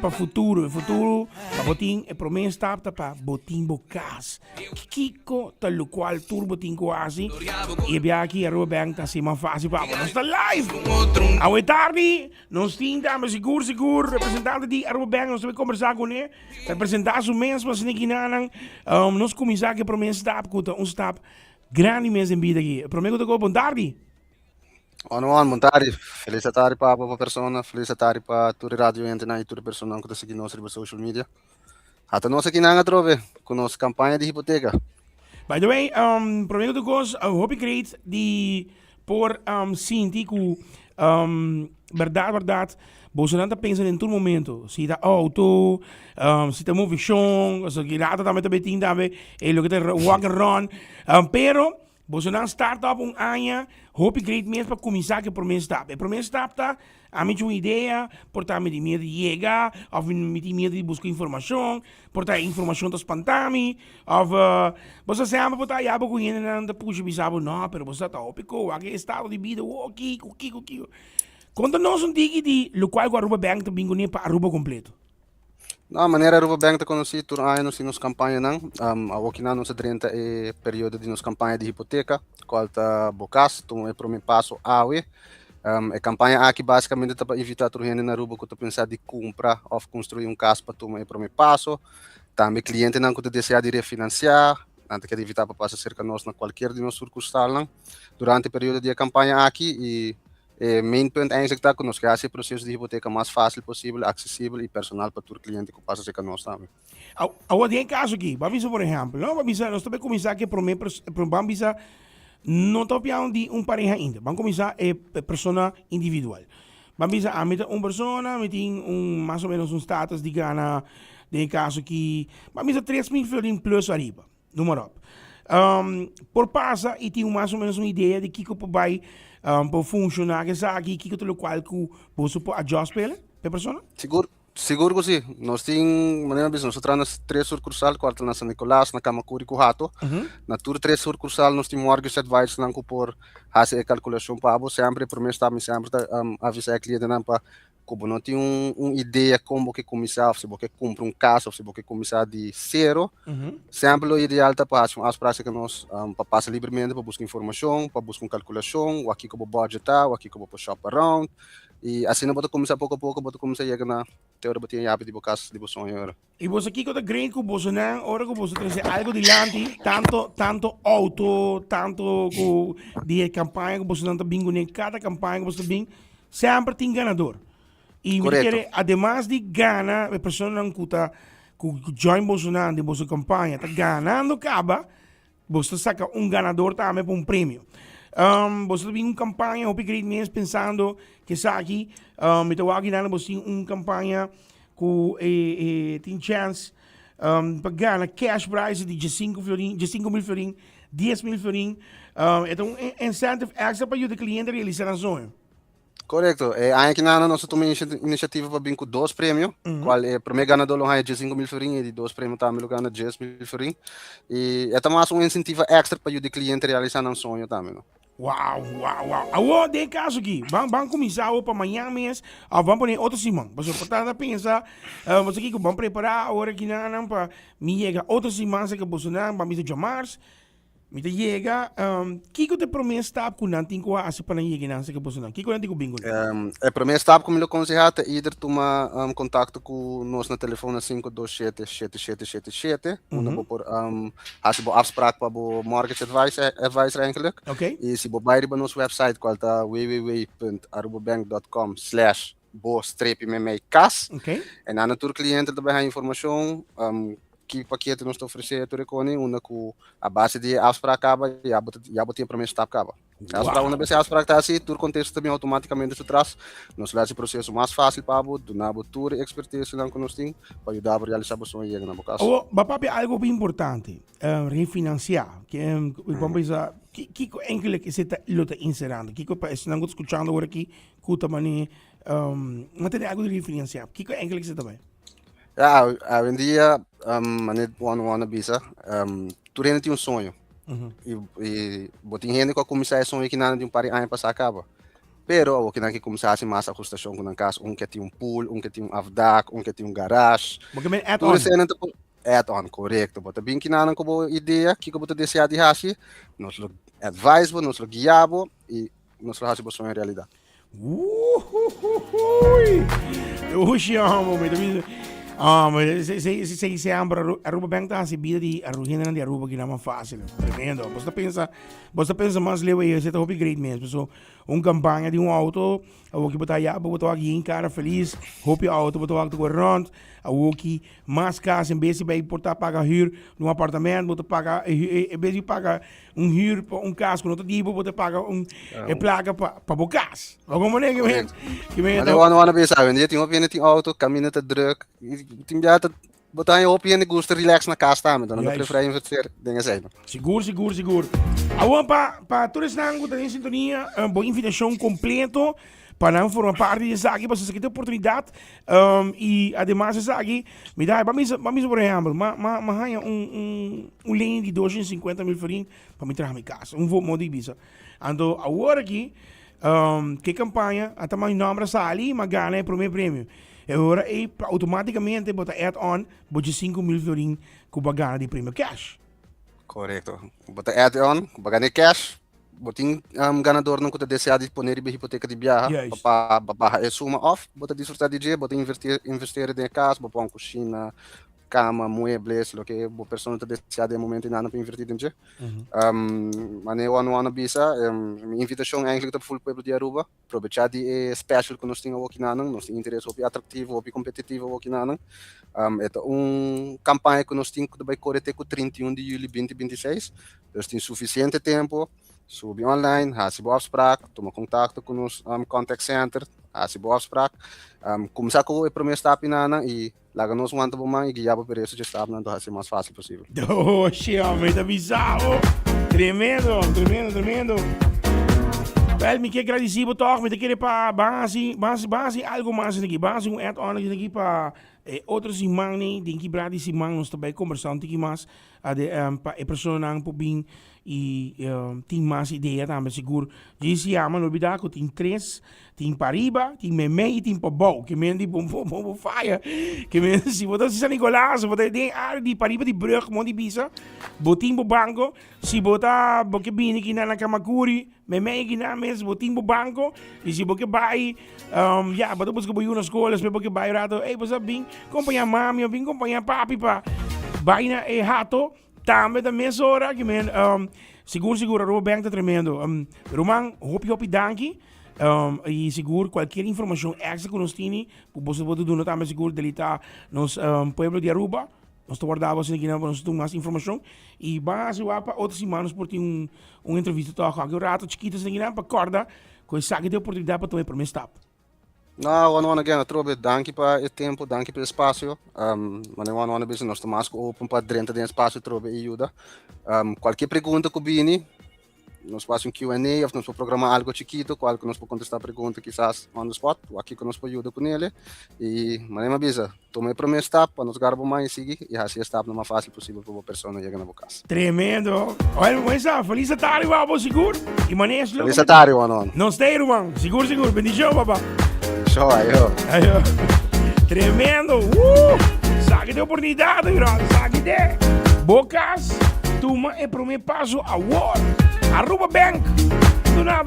para futuro, para botin e promessa tapta para botin bocas. Kiko tal qual turbo botin quasi. E bia aqui a Bank tá assim mais fácil para nós está live. A tarde, nós temos seguro representante de Bank nós vamos conversar com ele. Representar os mens mas nem ginanang nós começar que promessa tap kuta um tap grande mês em vida aqui. Prometo que bom tarde. Bom tarde. Feliz tarde para a pessoa, feliz tarde para toda a rádio e toda a pessoa que está seguindo nós nas social media. Até nós aqui na Trove, com nossa campanha de hipoteca. By the way, prometo que eu hope great de por sentir que verdade, Bolsonaro pensa em todo momento, se está auto, se está moving show, se está também betin também, e lo que está walk and run, pero Bolsonaro startup ano, hope great mesmo para começar que promessa está. Promessa está, a mim uma ideia, portar me de medo de chegar, ou me de medo de buscar informação, portar informação dos pantami, ou você sempre portar já com ele não puxa bisabo não, pero você está ópico, aqui estado de vida, aqui. Conta-nos dica de lo qual Aruba Bank também ganha para Aruba completo. Na maneira Aruba Bank conheci tur ano nos campanha não, aqui na nossa 30 período de nossa campanha de hipoteca, qual tá bocas, então é para mim passo awe. A campanha aqui basicamente está para evitar a gente na Aruba que pensar de comprar ou construir casa para tomar para mim passo. Também cliente não que deseja de refinanciar, antes que evitar para passar cerca de nós na qualquer de nossos sucursal durante o período de campanha aqui e main point eigenlijk está conosco é esse processo de hipoteca mais fácil possível, acessível e personal para todo cliente que passa cerca de nós também. Agora tem caso aqui, vamos por exemplo, não vamos nós também começar que vamos não estou falando de pareja ainda, vamos começar pessoa individual. Vamos a meter pessoa, tem mais ou menos status de gana, de caso que vamos a 3.000 florins plus arriba, número. Por passa e tem mais ou menos uma ideia de que vai para funcionar que aqui que o qual que você pode ajustar para pessoa? Seguro que sim. Nós temos maneira business, nós temos 3 sucursal, quarto na San Nicolás, na Kamakuri, Kuhato. Na tour 3 sucursal nós temos mortgage advice não por fazer calculação para você sempre promessa também sempre avisar o cliente não para como não tem uma ideia como que começar, se você compra caso, se você começar de zero, sempre o ideal está para as práticas que nós para passar livremente para buscar informação, para buscar calculação, o aqui como budgetar, o aqui como para shop around. E assim não pode começar pouco a pouco, pode começar a chegar na teoria de ter de bocas de sonho. E você aqui quando grande que você não, hora que você trazer algo delante, tanto auto, tanto de campanha que você não está bingo nem cada campanha que você bingo, sempre tem ganador. E me quer, además de ganhar, a pessoa não custa que join Bolsonaro de sua campanha, está ganhando acaba, você saca ganador também para prêmio. Você tem campanha, o great mês pensando que aqui, me estou aqui na você tem campanha que tem chance para ganhar cash prize de 5 mil florins, 10 mil florins, então incentive extra para o cliente realizar a sonho. Correto. Aqui na nossa iniciativa para vir com 2 prêmios, qual é o primeiro ganador é de 5 mil florins e de 2 prêmios também ganha 10 mil florins. E é também um incentivo extra para o cliente realizar um sonho também. Uau. Agora, tem caso aqui. Vamos começar para amanhã mesmo. Vamos pôr outra semana. Você pode pensar, você aqui vamos preparar a hora que não para me chegar outra semana que você não para me chamar. Me chega, que te promessa está com não tem coisa para não chegar que você não. Que não tem bingo. A promessa está como eu aconselhava, either toma contato com nós no telefone 527-7777, onde vou por as afspraak para o mortgage advisor eigenlijk. Okay. E se você vai para nosso website, qual está www.arubabank.com/bo-memmecas. Okay. E na natuurlijk cliente também a informação que paquete nós oferecer a Recone, onde a base de afspraak acaba e já botem promessa está acaba. A vez a afspraak está assim, todo contexto também automaticamente se traz, nós fazemos o processo mais fácil para você, do nabo toda expertise que nós temos, para ajudar a realizar o sonho na boca. Papi, algo bem importante, refinanciar, que vamos pensar, que enkele que você está inserando, que se não escutando agora aqui, que também não tem algo de refinanciar, que enkele que você também. Hoje em dia, manet one bisa, tu tem sonho. E botin gente que começar a sonho que nada de par de anos para acaba. Pero o que nang começar assim mais ajustação com caso que tem pool, que tem afdak, que tem garage. Porque men Tudo add-on. isso é tipo add-on, correto. Bota bem que não como ideia que eu boto desejar de hasi, nós lo advise, nós lo guiabo e nós lo hasi boa em realidade. Oxe, momento. Mas se ambra Aruba Bank tá se vida de Arugina de Aruba que não é fácil, tremendo. Você pensa mais leu aí, você tá hobby great mesmo. So, campanha de auto, o que botar já, botar aqui em cara feliz, hobby auto, botar aqui rond, o que mais casa em vez de vai portar pagar huur num apartamento, botar pagar em vez de pagar huur casa com outro tipo, botar pagar placa para bocas. Alguma maneira que Maar de one bezig, je tinha opinião tem auto, caminho tá druk, tem já tá botar em opinião gosto relax na casa tá, então não prefere investir, dingen zijn. Seguro. Agora para todos que estão em sintonia, boa invitação completo para não formar parte dessa aqui, para você ter oportunidade e ademais essa aqui, me dá, vamos por exemplo, mas linha de 250 mil farinha para me trazer a minha casa, voo modo de visa. Então agora aqui que campanha até mais nome ali, mas ganha o primeiro prêmio. Agora automaticamente bota add-on, bota 5 mil florin que vai ganhar de prêmio cash. Correto. Bota add-on, ganhar cash, botin ganador não que desejar disponer de hipoteca de viagem, para é suma off, bota desfrutar de dia, bota investir em casa, bota uma cozinha, cama, muebles, lo que a pessoa deseja de momento não para investir em dia. Mas eu não bisa, minha invitação é eigenlijk para o povo de Aruba, aproveitar de special que nós temos aqui nós temos interesse op atrativo, op competitivo aqui nós. É campanha que nós temos que vai correr até 31 de julho 2026. Nós temos suficiente tempo. Sube online, há-se boa afspraak, toma contato com os contact center, há-se boa afspraak. Começar com o primeiro step e laga nos want e guiar para isso de step não há-se mais fácil possível. Oxe, homem, tá bizarro. Tremendo. Wel, me quer agradecer por toch, me quer para base algo mais aqui, base add-on aqui para outros irmãos, tem que brar desse irmão nós também conversando aqui mais, para a pessoa não pode e tem mais ideia também seguro. Disse não olvidar que tem 3, tem para riba, tem meio e tem para baixo, que men die bom fire, que men se botar se San Nicolás, botar tem área de para riba de brug, monte bisa, botin para banco, se botar porque bem aqui na Kamakuri, meio aqui na mesa, botin para banco, e se porque vai, botar buscar para ir na escola, se porque vai rato, você bem, acompanhar mami, bem acompanhar papi para vai na rato. Também da mesma hora que seguro Aruba Bank tá tremendo. Roman, hope danke. E seguro qualquer informação extra que nós temos, você pode dar também seguro deletar nos pueblo de Aruba. Nós guardamos aqui para nós ter mais informação e base para outras semanas por ter entrevista toca. Agora rato chiquitas aqui para corda, com essa que tem oportunidade para tomar primeiro step. Não, again, trobe, danke para o tempo, danke pelo espaço. Mas não bisa nós estamos open para dentro do espaço, trobe ajuda. Qualquer pergunta que vini, nós fazemos Q&A, ou nós programar algo chiquito, qual que nós podemos contestar pergunta, quizás on the spot, aqui que nós podemos ajudar com ele. E, mas bisa, tome o primeiro step, para nós garbo mais seguir, e assim step não mais fácil possível para a pessoa chegar na boca. Tremendo. Olha, mas feliz tarde, Wabo, seguro. E manejo. Feliz tarde, Wanon. Não stay, irmão. Seguro. Bendição, papá. Show, aí. Tremendo! Saque de oportunidade, saque de bocas. Toma o primeiro passo agora. Aruba Bank.